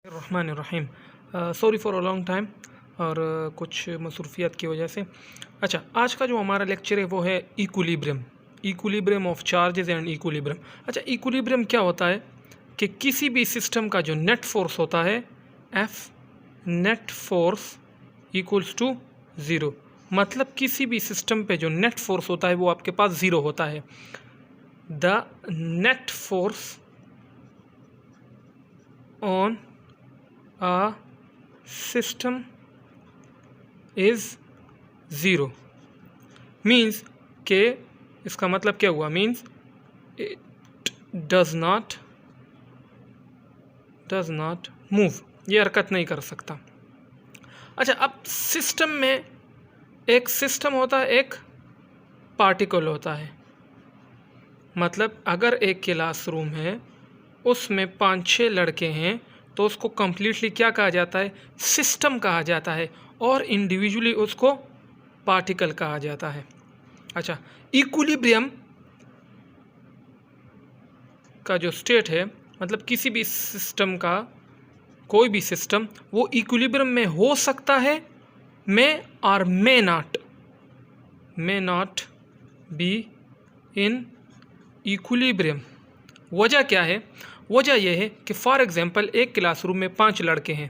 Rahman. Sorry for a long time और कुछ मसरूफियत की वजह से। अच्छा, आज का जो हमारा लेक्चर है वो है equilibrium of charges and equilibrium. अच्छा, इक्विलिब्रियम क्या होता है कि किसी भी सिस्टम का जो नेट फोर्स होता है F net force equals to zero. मतलब किसी भी सिस्टम पे जो नेट फोर्स होता है वो आपके पास ज़ीरो होता है। The net force on a system is zero. Means के इसका मतलब क्या हुआ? Means it does not move, ये हरकत नहीं कर सकता। अच्छा, अब सिस्टम में एक सिस्टम होता है, एक पार्टिकल होता है। मतलब अगर एक क्लासरूम है उसमें 5-6 लड़के हैं तो उसको कम्प्लीटली क्या कहा जाता है? सिस्टम कहा जाता है, और इंडिविजुअली उसको पार्टिकल कहा जाता है। अच्छा, इक्विलिब्रियम का जो स्टेट है, मतलब किसी भी सिस्टम का कोई भी सिस्टम वो इक्विलिब्रियम में हो सकता है, में और may not be in equilibrium. वजह क्या है? वजह यह है कि फॉर एग्जांपल एक क्लासरूम में 5 लड़के हैं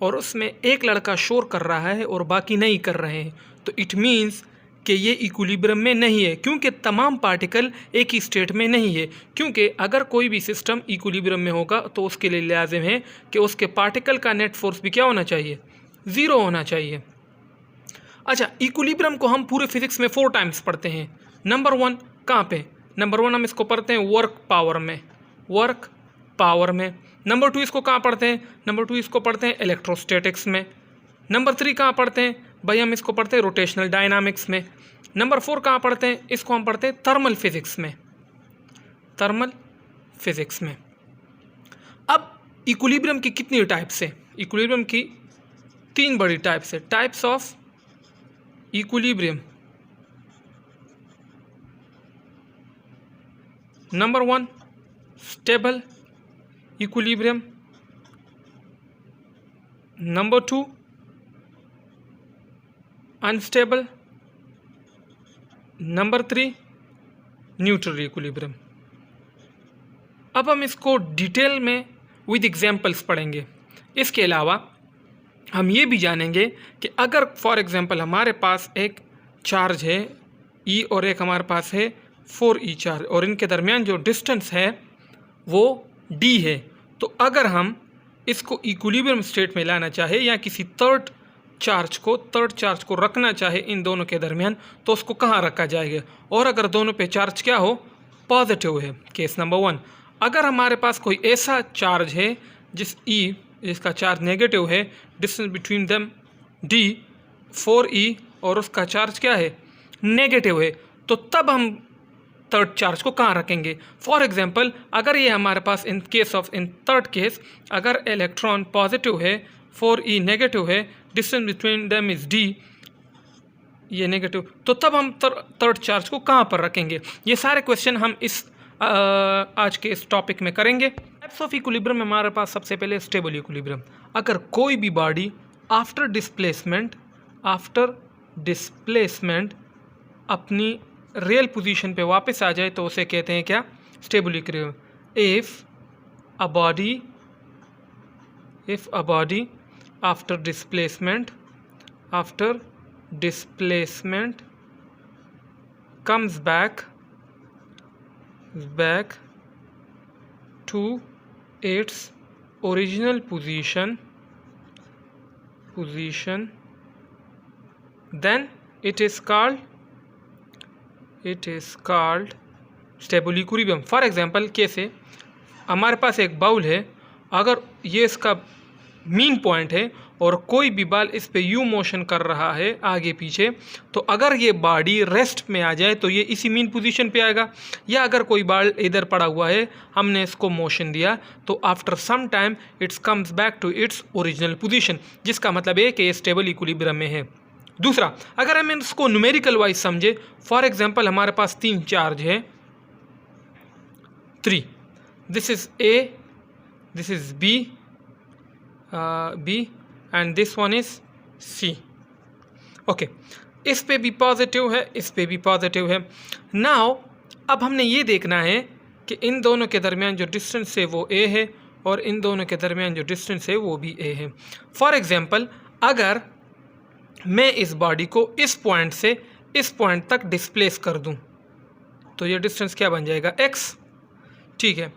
और उसमें एक लड़का शोर कर रहा है और बाकी नहीं कर रहे हैं, तो इट मीन्स कि ये इक्विलिब्रियम में नहीं है, क्योंकि तमाम पार्टिकल एक ही स्टेट में नहीं है। क्योंकि अगर कोई भी सिस्टम इक्विलिब्रियम में होगा तो उसके लिए लाजिम है कि उसके पार्टिकल का नेट फोर्स भी क्या होना चाहिए? ज़ीरो होना चाहिए। अच्छा, इक्विलिब्रियम को हम पूरे फिजिक्स में 4 टाइम्स पढ़ते हैं। नंबर 1 कहाँ पे? नंबर 1 हम इसको पढ़ते हैं वर्क पावर में। नंबर 2 इसको कहाँ पढ़ते हैं? नंबर 2 इसको पढ़ते हैं इलेक्ट्रोस्टैटिक्स में। नंबर 3 कहाँ पढ़ते हैं भाई? हम इसको पढ़ते हैं रोटेशनल डायनामिक्स में। नंबर 4 कहाँ पढ़ते हैं? इसको हम पढ़ते हैं थर्मल फिजिक्स में। अब इक्विलिब्रियम की कितनी टाइप्स है? इक्विलिब्रियम की 3 बड़ी टाइप्स है। Types of equilibrium. Number 1 stable equilibrium. Number 2 unstable. Number 3 neutral equilibrium. अब हम इसको डिटेल में विद एग्जांपल्स पढ़ेंगे। इसके अलावा हम ये भी जानेंगे कि अगर फॉर एग्जांपल हमारे पास एक चार्ज है E और एक हमारे पास है 4E चार्ज, और इनके दरमियान जो डिस्टेंस है वो D है, तो अगर हम इसको इक्विलिब्रियम स्टेट में लाना चाहे या किसी थर्ड चार्ज को रखना चाहे इन दोनों के दरमियान, तो उसको कहाँ रखा जाएगा? और अगर दोनों पे चार्ज क्या हो? पॉजिटिव है। केस नंबर 1, अगर हमारे पास कोई ऐसा चार्ज है जिसका चार्ज नेगेटिव है, distance between them D 4E, और उसका चार्ज क्या है? नेगेटिव है, तो तब हम थर्ड चार्ज को कहाँ रखेंगे? फॉर एग्जांपल अगर ये हमारे पास इन थर्ड केस अगर इलेक्ट्रॉन पॉजिटिव है, 4E नेगेटिव है, distance between them is D, ये नेगेटिव, तो तब हम थर्ड चार्ज को कहाँ पर रखेंगे? ये सारे क्वेश्चन हम इस आज के इस टॉपिक में करेंगे। टाइप्स ऑफ इक्विलिब्रियम में हमारे पास सबसे पहले स्टेबल इक्विलिब्रियम। अगर कोई भी बॉडी आफ्टर डिस्प्लेसमेंट अपनी रियल पोजीशन पे वापस आ जाए तो उसे कहते हैं क्या? Stable equilibrium. If a body after displacement comes back to its original position, then it is called stable equilibrium. For example कैसे? हमारे पास एक बाउल है, अगर ये इसका मीन पॉइंट है और कोई भी बाल इस पे यू मोशन कर रहा है आगे पीछे, तो अगर ये बॉडी रेस्ट में आ जाए तो ये इसी मीन पोजीशन पे आएगा। या अगर कोई बाल इधर पड़ा हुआ है, हमने इसको मोशन दिया, तो after some time its comes back to its original position, जिसका मतलब है कि ये स्टेबल इक्विलिब्रियम में है। दूसरा, अगर हम इसको न्यूमेरिकल वाइज समझे, फॉर एग्जांपल हमारे पास 3 चार्ज है, 3, this is A, this is B B and this one is C. Okay, इस पे भी पॉजिटिव है, इस पे भी पॉजिटिव है. नाउ अब हमने ये देखना है कि इन दोनों के दरमियान जो डिस्टेंस है वो A है और इन दोनों के दरमियान जो डिस्टेंस है वो भी A है. फॉर एग्जांपल, अगर मैं इस बॉडी को इस पॉइंट से इस पॉइंट तक डिस्प्लेस कर दूं तो ये डिस्टेंस क्या बन जाएगा? x. ठीक है,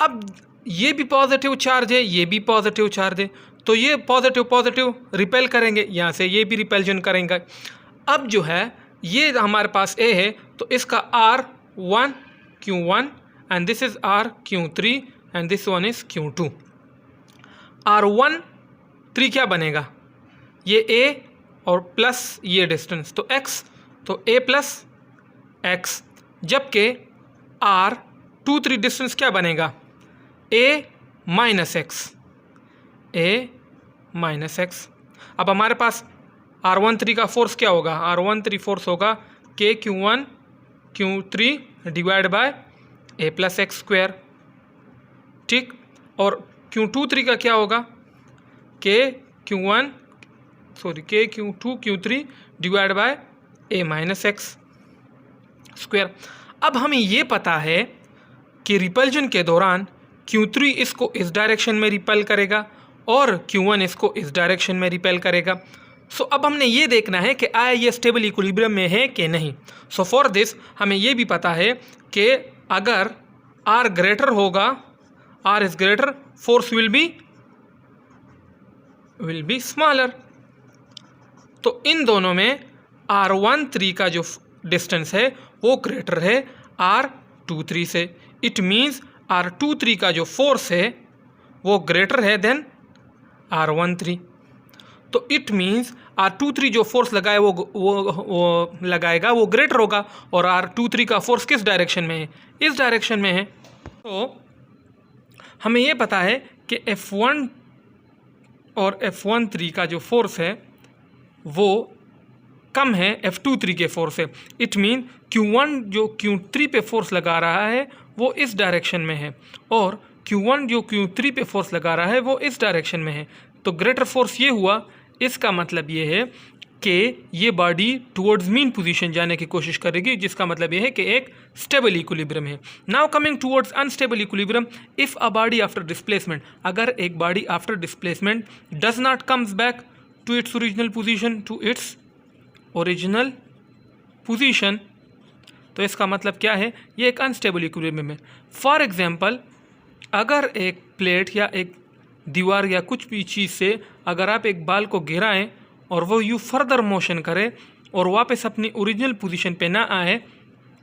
अब ये भी पॉजिटिव चार्ज है, ये भी पॉजिटिव चार्ज है, तो ये पॉजिटिव पॉजिटिव रिपेल करेंगे, यहाँ से ये भी रिपेल्जन करेंगे. अब जो है ये हमारे पास A है तो इसका R1 Q1 and this is R Q3 and this one is Q2. R1 3 क्या बनेगा? ये A और प्लस ये डिस्टेंस तो x, तो A प्लस x. जबकि R23 डिस्टेंस क्या बनेगा? A minus x, A minus x. अब हमारे पास R13 का फोर्स क्या होगा? R13 फोर्स होगा K Q3 divide by A plus x square. ठीक, और Q23 का क्या होगा? K Q2 Q3 divide by A minus x square. अब हमें ये पता है कि रिपल्जन के दौरान Q3 इसको इस डायरेक्शन में रिपेल करेगा और Q1 इसको इस डायरेक्शन में रिपेल करेगा. सो अब हमने ये देखना है कि आया ये स्टेबल इक्विलिब्रियम में है कि नहीं. सो फॉर दिस हमें ये भी पता है कि अगर R ग्रेटर होगा, R is greater, force will be smaller. तो इन दोनों में R13 का जो डिस्टेंस है वो ग्रेटर है R23 से. इट मीन्स R23 का जो फोर्स है वो ग्रेटर है देन R13. तो इट मीन्स R23 जो फोर्स लगाए वो लगाएगा वो ग्रेटर होगा और R23 का फोर्स किस डायरेक्शन में है? इस डायरेक्शन में है. तो हमें ये पता है कि F1 और F13 का जो फोर्स है वो कम है F23 के फोर्स से. इट मीन Q1 जो Q3 पे फोर्स लगा रहा है वो इस डायरेक्शन में है और Q1 जो Q3 पे फोर्स लगा रहा है वो इस डायरेक्शन में है. तो ग्रेटर फोर्स ये हुआ. इसका मतलब ये है कि ये बॉडी टुवर्ड्स मीन पोजीशन जाने की कोशिश करेगी, जिसका मतलब ये है कि एक स्टेबल इक्विलिब्रियम है. Now coming towards unstable equilibrium, if a body after displacement, अगर एक body after displacement does not comes back to its original position, तो इसका मतलब क्या है? ये एक अनस्टेबल इक्विलिब्रियम है. फॉर एग्जांपल, अगर एक प्लेट या एक दीवार या कुछ भी चीज़ से अगर आप एक बाल को गिराएं और वो यू फर्दर मोशन करे और वापस अपनी ओरिजिनल पोजीशन पे ना आए,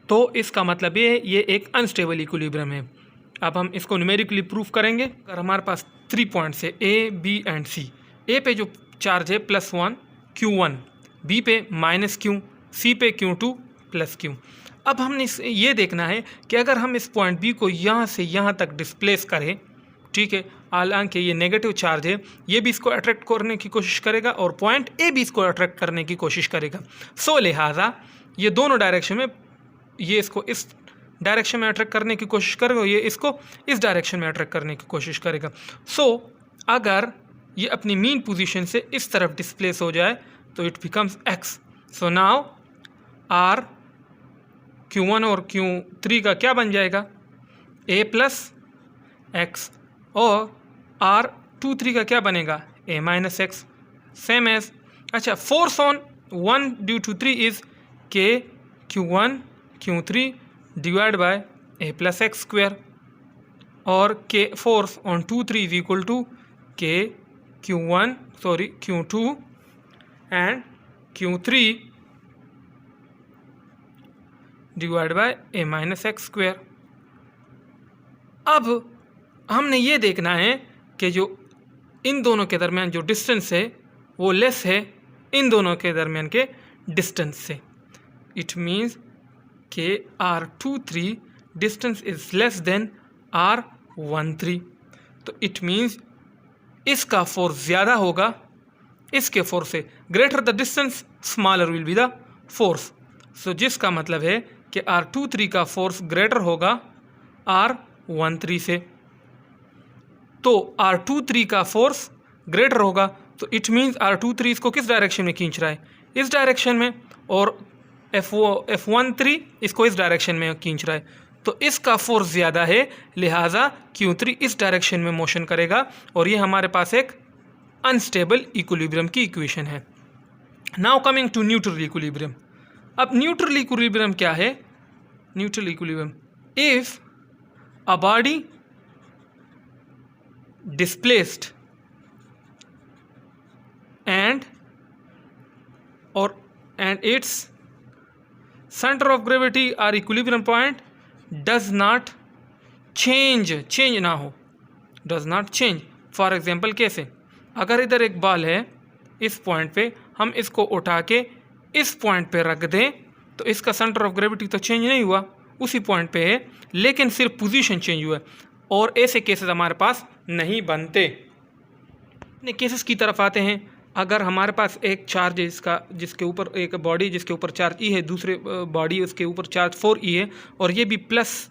तो इसका मतलब ये एक अनस्टेबल इक्विलिब्रियम है. अब हम इसको न्यूमेरिकली प्रूफ करेंगे. अगर हमारे पास 3 पॉइंट्स है A, B and C. A पे जो चार्ज है +1 Q1, B पे -Q, C पे Q2 + Q. अब हमने ये देखना है कि अगर हम इस पॉइंट B को यहाँ से यहाँ तक डिस्प्लेस करें, ठीक है, हालांकि ये नेगेटिव चार्ज है, ये भी इसको अट्रैक्ट करने की कोशिश करेगा और पॉइंट A भी इसको अट्रैक्ट करने की कोशिश करेगा. सो लिहाजा ये दोनों डायरेक्शन में, ये इसको इस डायरेक्शन में अट्रैक्ट करने की कोशिश करेगा, ये इसको इस डायरेक्शन में अट्रैक्ट करने की कोशिश करेगा. सो अगर ये अपनी मीन पोजीशन से इस तरफ डिस्प्लेस हो जाए तो it becomes x. So now R Q1 और Q3 का क्या बन जाएगा? A plus x. और R23 का क्या बनेगा? A minus x. Same as, अच्छा, force on 1 due to 3 is K Q1 Q3 divide by A plus x square. और K force on 2 3 is equal to K Q2 and Q3 divide by A minus x square. अब हमने ये देखना है कि जो इन दोनों के दरमियान जो डिस्टेंस है वो लेस है इन दोनों के दरमियान के डिस्टेंस से. इट मीन्स कि R23 distance is less than R13. तो इट मीन्स इसका फोर्स ज़्यादा होगा इसके फोर्स से. Greater the distance smaller will be the force. So जिसका मतलब है कि R23 का फोर्स ग्रेटर होगा R13 से. तो R23 का फोर्स ग्रेटर होगा तो इट मीन्स R23 इसको किस डायरेक्शन में खींच रहा है, इस डायरेक्शन में, और F13 इसको इस डायरेक्शन में खींच रहा है, तो इसका फोर्स ज़्यादा है, लिहाजा Q3 इस डायरेक्शन में मोशन करेगा और ये हमारे पास एक अनस्टेबल इक्विलिब्रियम की इक्वेशन है। Now coming to neutral equilibrium. अब न्यूट्रल इक्विलिब्रियम क्या है? Neutral equilibrium, if a body displaced and its center of gravity or equilibrium point does not change ना हो, does not change। For example कैसे? अगर इधर एक बॉल है, इस पॉइंट पे हम इसको उठा के इस पॉइंट पे रख दें तो इसका सेंटर ऑफ ग्रेविटी तो चेंज नहीं हुआ, उसी पॉइंट पे है, लेकिन सिर्फ पोजीशन चेंज हुआ है। और ऐसे केसेस हमारे पास नहीं बनते। अपने केसेस की तरफ आते हैं। अगर हमारे पास एक चार्ज है जिसके ऊपर एक बॉडी जिसके ऊपर चार्ज ई है, दूसरे बॉडी उसके ऊपर चार्ज 4e है, और ये भी प्लस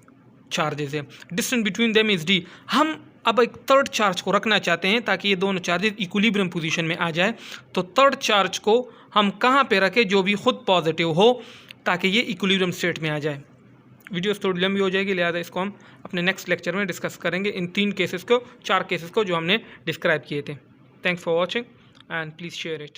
चार्जेस है, distance between them is d। हम अब एक थर्ड चार्ज को रखना चाहते हैं ताकि ये दोनों चार्जेस इक्विलिब्रियम पोजीशन में आ जाए। तो थर्ड चार्ज को हम कहाँ पे रखें जो भी खुद पॉजिटिव हो, ताकि ये इक्विलिब्रियम स्टेट में आ जाए। वीडियो थोड़ी लंबी हो जाएगी, लिहाजा इसको हम अपने नेक्स्ट लेक्चर में डिस्कस करेंगे, इन 4 केसेस को जो हमने डिस्क्राइब किए थे। Thanks for watching and please share it।